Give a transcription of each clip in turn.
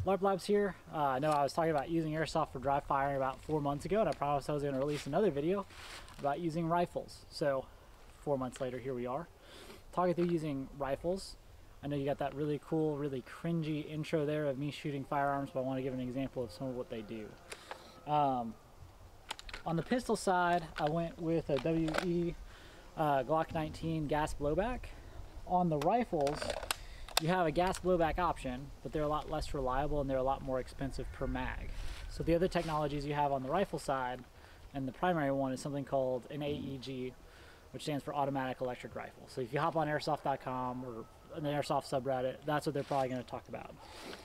LARP Labs here. I know I was talking about using airsoft for dry firing about 4 months ago, and I promised I was going to release another video about using rifles. So 4 months later, here we are, talking through using rifles. I know you got that really cool, really cringy intro there of me shooting firearms, but I want to give an example of some of what they do. On the pistol side, I went with a WE Glock 19 gas blowback. On the rifles, you have a gas blowback option, but they're a lot less reliable and they're a lot more expensive per mag. So the other technologies you have on the rifle side, and the primary one is something called an AEG, which stands for automatic electric rifle. So if you hop on airsoft.com or an airsoft subreddit, that's what they're probably going to talk about.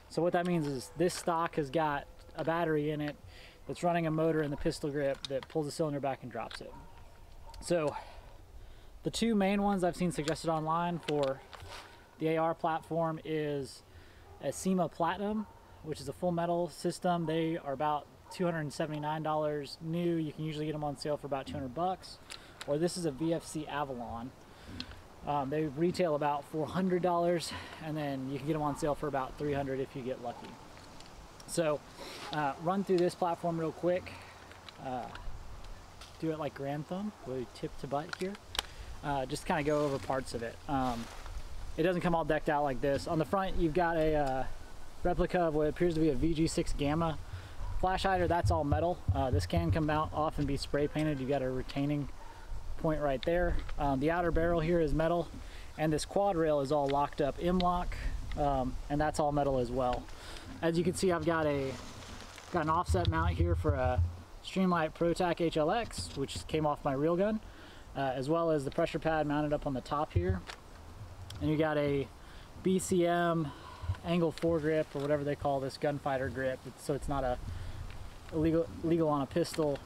So what that means is this stock has got a battery in it that's running a motor in the pistol grip that pulls the cylinder back and drops it. So the two main ones I've seen suggested online for the AR platform is a Sema Platinum, which is a full metal system. They are about $279 new. You can usually get them on sale for about 200 bucks. Or this is a VFC Avalon. They retail about $400, and then you can get them on sale for about $300 if you get lucky. So run through this platform real quick. Do it like grand thumb, really tip to butt here. Just kind of go over parts of it. It doesn't come all decked out like this. On the front, you've got a replica of what appears to be a VG6 Gamma flash hider. That's all metal. This can come out off and be spray painted. You've got a retaining point right there. The outer barrel here is metal, and this quad rail is all locked up M-lock, and that's all metal as well. As you can see, I've got an offset mount here for a Streamlight ProTac HLX, which came off my real gun, as well as the pressure pad mounted up on the top here. And you got a BCM angle foregrip, or whatever they call this, gunfighter grip, so it's not illegal on a pistol.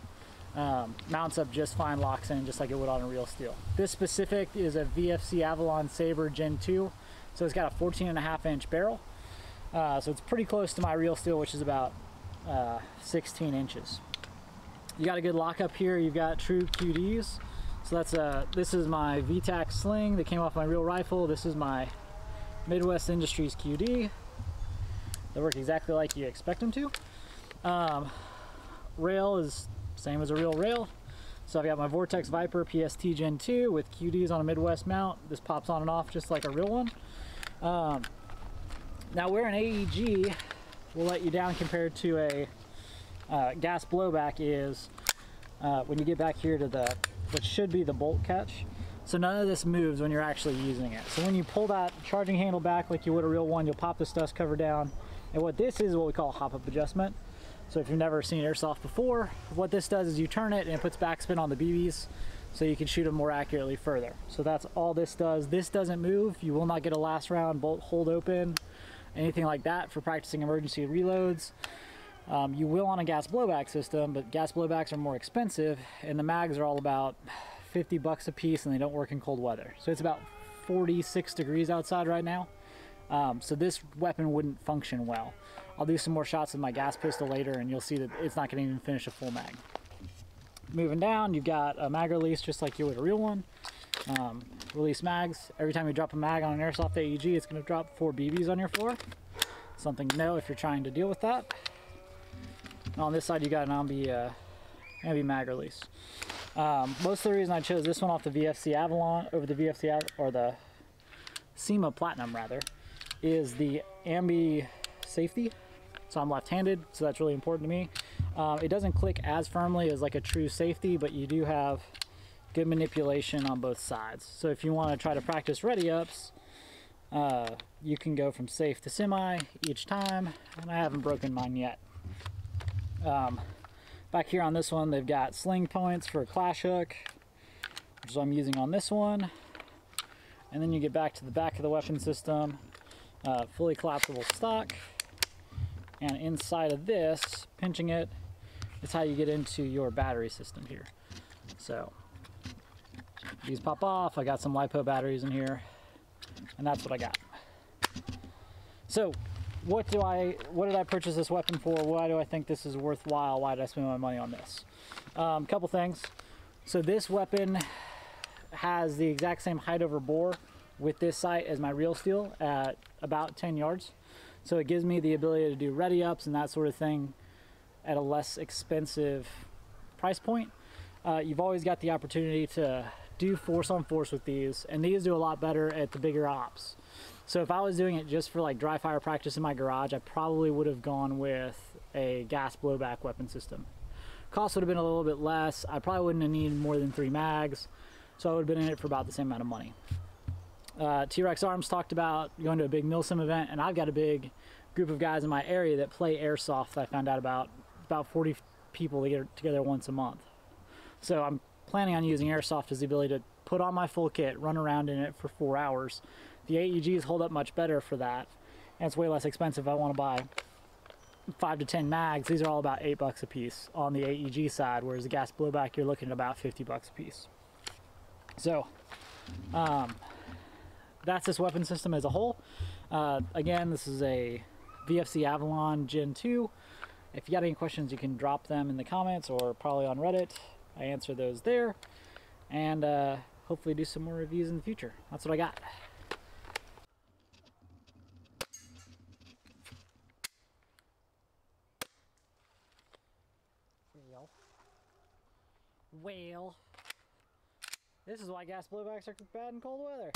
Mounts up just fine, locks in just like it would on a real steel. This specific is a VFC Avalon Saber Gen 2, so it's got a 14.5-inch barrel. So it's pretty close to my real steel, which is about 16 inches. You got a good lockup here. You've got true QDs. So this is my VTAC sling that came off my real rifle. This is my Midwest Industries QD. They work exactly like you expect them to. Rail is same as a real rail. So I've got my Vortex Viper PST Gen 2 with QDs on a Midwest mount. This pops on and off just like a real one. Now where an AEG will let you down compared to a gas blowback is when you get back here to what should be the bolt catch. So none of this moves when you're actually using it. So when you pull that charging handle back like you would a real one, you'll pop this dust cover down. And what this is what we call a hop-up adjustment. So if you've never seen airsoft before, what this does is you turn it and it puts backspin on the BBs so you can shoot them more accurately further. So that's all this does. This doesn't move. You will not get a last round bolt hold open, anything like that for practicing emergency reloads. You will on a gas blowback system, but gas blowbacks are more expensive, and the mags are all about 50 bucks a piece, and they don't work in cold weather. So it's about 46 degrees outside right now. So this weapon wouldn't function well. I'll do some more shots with my gas pistol later, and you'll see that it's not going to even finish a full mag. Moving down, you've got a mag release just like you would a real one. Release mags. Every time you drop a mag on an airsoft AEG, it's going to drop 4 BBs on your floor. Something to know if you're trying to deal with that. And on this side, you got an ambi mag release. Most of the reason I chose this one off the VFC Avalon over the or the Sema Platinum rather, is the ambi safety. So I'm left-handed, so that's really important to me. It doesn't click as firmly as like a true safety, but you do have good manipulation on both sides. So if you want to try to practice ready-ups, you can go from safe to semi each time, and I haven't broken mine yet. Back here on this one, they've got sling points for a clash hook, which is what I'm using on this one. And then you get back to the back of the weapon system, fully collapsible stock. And inside of this, pinching it, is how you get into your battery system here. So these pop off. I got some LiPo batteries in here, and that's what I got. So what did I purchase this weapon for? Why do I think this is worthwhile? Why did I spend my money on this? Couple things. So this weapon has the exact same height over bore with this sight as my real steel at about 10 yards. So it gives me the ability to do ready ups and that sort of thing at a less expensive price point. You've always got the opportunity to do force on force with these, and these do a lot better at the bigger ops. So if I was doing it just for like dry fire practice in my garage, I probably would have gone with a gas blowback weapon system. Cost would have been a little bit less. I probably wouldn't have needed more than 3 mags, so I would have been in it for about the same amount of money. T-Rex Arms talked about going to a big milsim event, and I've got a big group of guys in my area that play airsoft that I found out about 40 people to get together once a month. So I'm planning on using airsoft as the ability to put on my full kit, run around in it for 4 hours. The AEGs hold up much better for that, and it's way less expensive. I want to buy 5 to 10 mags. These are all about $8 a piece on the AEG side, whereas the gas blowback you're looking at about $50 a piece. So that's this weapon system as a whole. Again, this is a VFC Avalon Gen 2. If you got any questions, you can drop them in the comments or probably on Reddit. I answer those there, and hopefully do some more reviews in the future. That's what I got. Well, this is why gas blowbacks are bad in cold weather.